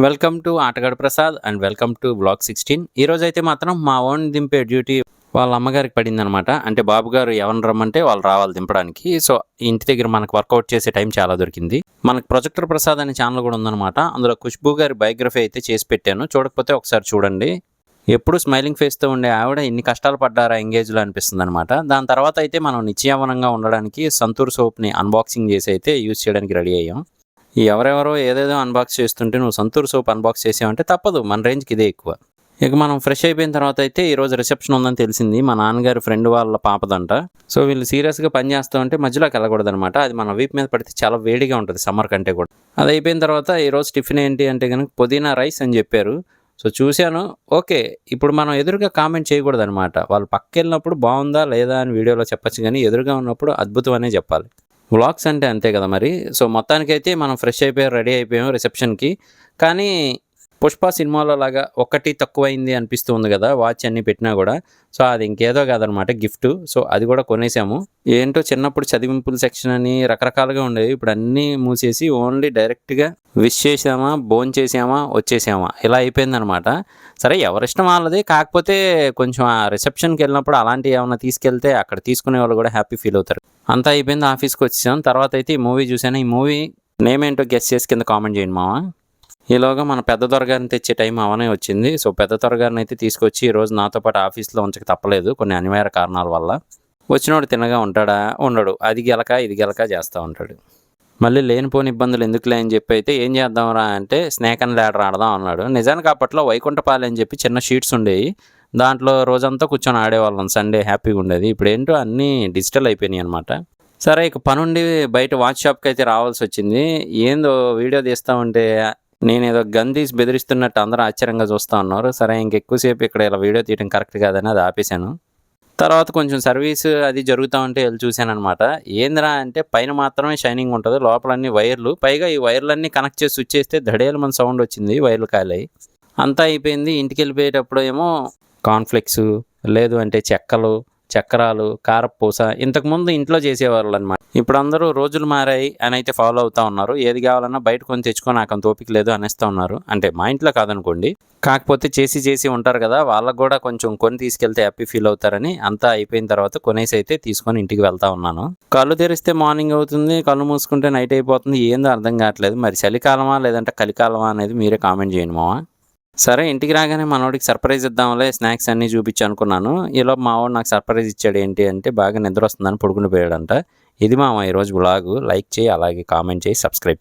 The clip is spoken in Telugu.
వెల్కమ్ టు ఆటగాడు Prasad and welcome to blog 16. ఈరోజు అయితే మాత్రం మా ఓన్ దింపే డ్యూటీ వాళ్ళ అమ్మగారికి పడిందనమాట. అంటే బాబు గారు ఎవరిని రమ్మంటే వాళ్ళు రావాలి దింపడానికి. సో ఇంటి దగ్గర మనకు వర్కౌట్ చేసే టైం చాలా దొరికింది. మనకు ప్రొజెక్టర్ ప్రసాద్ అనే ఛానల్ కూడా ఉందన్నమాట. అందులో ఖుష్బూ గారి బయోగ్రఫీ అయితే చేసి పెట్టాను, చూడకపోతే ఒకసారి చూడండి. ఎప్పుడు స్మైలింగ్ ఫేస్తో ఉండే ఆవిడ ఇన్ని కష్టాలు పడ్డారా ఎంగేజ్లో అనిపిస్తుంది అనమాట. దాని తర్వాత అయితే మనం నిత్యవనంగా ఉండడానికి సంతూర్ సోప్ని అన్బాక్సింగ్ చేసి అయితే యూజ్ చేయడానికి రెడీ అయ్యాం. ఎవరెవరో ఏదేదో అన్బాక్స్ చేస్తుంటే నువ్వు సంతూర్ సోప్ అన్బాక్స్ చేసావంటే తప్పదు, మన రేంజ్కి ఇదే ఎక్కువ. ఇక మనం ఫ్రెష్ అయిపోయిన తర్వాత అయితే ఈరోజు రిసెప్షన్ ఉందని తెలిసింది. మా నాన్నగారి ఫ్రెండ్ వాళ్ళ పాపదంట. సో వీళ్ళు సీరియస్గా పని చేస్తూ ఉంటే మధ్యలోకి వెళ్ళకూడదు అనమాట. అది మన వీపు మీద పడితే చాలా వేడిగా ఉంటుంది సమ్మర్ కంటే కూడా. అది అయిపోయిన తర్వాత ఈరోజు టిఫిన్ ఏంటి అంటే కనుక పుదీనా రైస్ అని చెప్పారు. సో చూశాను, ఓకే. ఇప్పుడు మనం ఎదురుగా కామెంట్ చేయకూడదు అనమాట. వాళ్ళు పక్క వెళ్ళినప్పుడు బాగుందా లేదా అని వీడియోలో చెప్పచ్చు, కానీ ఎదురుగా ఉన్నప్పుడు అద్భుతం అనే చెప్పాలి. వ్లాగ్స్ అంటే అంతే కదా మరి. సో మొత్తానికైతే మనం ఫ్రెష్ అయిపోయాం, రెడీ అయిపోయాం రిసెప్షన్కి. కానీ పుష్ప సినిమాలో లాగా ఒక్కటి తక్కువైంది అనిపిస్తూ ఉంది కదా వాచ్ అన్నీ పెట్టినా కూడా. సో అది ఇంకేదో కాదనమాట, గిఫ్ట్. సో అది కూడా కొనేసాము. ఏంటో చిన్నప్పుడు చదివింపుల సెక్షన్ అని రకరకాలుగా ఉండేవి, ఇప్పుడు అన్నీ మూసేసి ఓన్లీ డైరెక్ట్గా విష్ చేసామా, భోన్ చేసామా, వచ్చేసామా, ఇలా అయిపోయిందనమాట. సరే ఎవరిష్టం వాళ్ళది. కాకపోతే కొంచెం ఆ రిసెప్షన్కి వెళ్ళినప్పుడు అలాంటివి ఏమైనా తీసుకెళ్తే అక్కడ తీసుకునే వాళ్ళు కూడా హ్యాపీ ఫీల్ అవుతారు. అంతా అయిపోయింది, ఆఫీస్కి వచ్చేసాం. తర్వాత అయితే ఈ మూవీ చూసాను. ఈ మూవీ నేమ్ ఏంటో గెస్ చేసి కింద కామెంట్ చేయండి మావా. ఈలోగా మన పెద్ద దొరగారిని తెచ్చే టైం అవనే వచ్చింది. సో పెద్ద దొరగారిని అయితే తీసుకొచ్చి ఈరోజు నాతో పాటు ఆఫీస్లో ఉంచక తప్పలేదు, కొన్ని అనివార్య కారణాల వల్ల. వచ్చినోడు తినగా ఉంటాడా, ఉండడు. అది గెలక ఇది గెలక చేస్తూ ఉంటాడు. మళ్ళీ లేనిపోని ఇబ్బందులు ఎందుకులే అని చెప్పి అయితే ఏం చేద్దాంరా అంటే స్నేక్ అండ్ ల్యాడర్ ఆడదాం అన్నాడు. నిజానికి అప్పట్లో వైకుంఠపాలి అని చెప్పి చిన్న షీట్స్ ఉండేవి, దాంట్లో రోజంతా కూర్చొని ఆడేవాళ్ళం. సండే హ్యాపీగా ఉండేది. ఇప్పుడు ఏంటో అన్నీ డిజిటల్ అయిపోయినాయి అనమాట. సరే ఇక పనుండి బయట వాచ్ షాప్కి అయితే రావాల్సి వచ్చింది. ఏందో వీడియో తీస్తూ ఉంటే నేనేదో గన్ తీసి బెదిరిస్తున్నట్టు అందరూ ఆశ్చర్యంగా చూస్తూ ఉన్నారు. సరే ఇంకెక్కువసేపు ఇక్కడ ఇలా వీడియో తీయడం కరెక్ట్ కాదని అది ఆపేశాను. తర్వాత కొంచెం సర్వీస్ అది జరుగుతూ ఉంటే వెళ్ళి చూశాను అనమాట. ఏందిరా అంటే పైన మాత్రమే షైనింగ్ ఉంటుంది, లోపలన్నీ వైర్లు. పైగా ఈ వైర్లన్నీ కనెక్ట్ చేసి స్విచ్ చేస్తే ధడేలు మన సౌండ్ వచ్చింది, వైర్లు కాలాయి. అంతా అయిపోయింది. ఇంటికి వెళ్ళిపోయేటప్పుడు ఏమో కాన్ఫ్లెక్స్, లేదు అంటే చెక్కలు, చక్రాలు, కారపూస ఇంతకుముందు ఇంట్లో చేసేవాళ్ళు అనమాట. ఇప్పుడు అందరూ రోజులు మారాయి అని అయితే ఫాలో అవుతూ ఉన్నారు. ఏది కావాలన్నా బయట కొని తెచ్చుకొని నాకు అంత ఓపిక లేదు అనేస్తూ ఉన్నారు. అంటే మా ఇంట్లో కాదనుకోండి, కాకపోతే చేసి ఉంటారు కదా, వాళ్ళకు కూడా కొంచెం కొని తీసుకెళ్తే హ్యాపీ ఫీల్ అవుతారని అంతా అయిపోయిన తర్వాత కొనేసి అయితే తీసుకొని ఇంటికి వెళ్తా ఉన్నాను. కళ్ళు తెరిస్తే మార్నింగ్ అవుతుంది, కళ్ళు మూసుకుంటే నైట్ అయిపోతుంది. ఏందో అర్థం కావట్లేదు. మరి చలికాలమా లేదంటే కలికాలమా అనేది మీరే కామెంట్ చేయండి మావా. సరే ఇంటికి రాగానే మనోడికి సర్ప్రైజ్ ఇద్దాంలే, స్నాక్స్ అన్నీ చూపించి అనుకున్నాను. ఈలో మావాడు నాకు సర్ప్రైజ్ ఇచ్చాడు. ఏంటి అంటే బాగా నిద్ర వస్తుందని పడుకుని పోయాడంట. ఇది మామ ఈరోజు బ్లాగు. లైక్ చేయి, అలాగే కామెంట్ చేయి, సబ్స్క్రైబ్.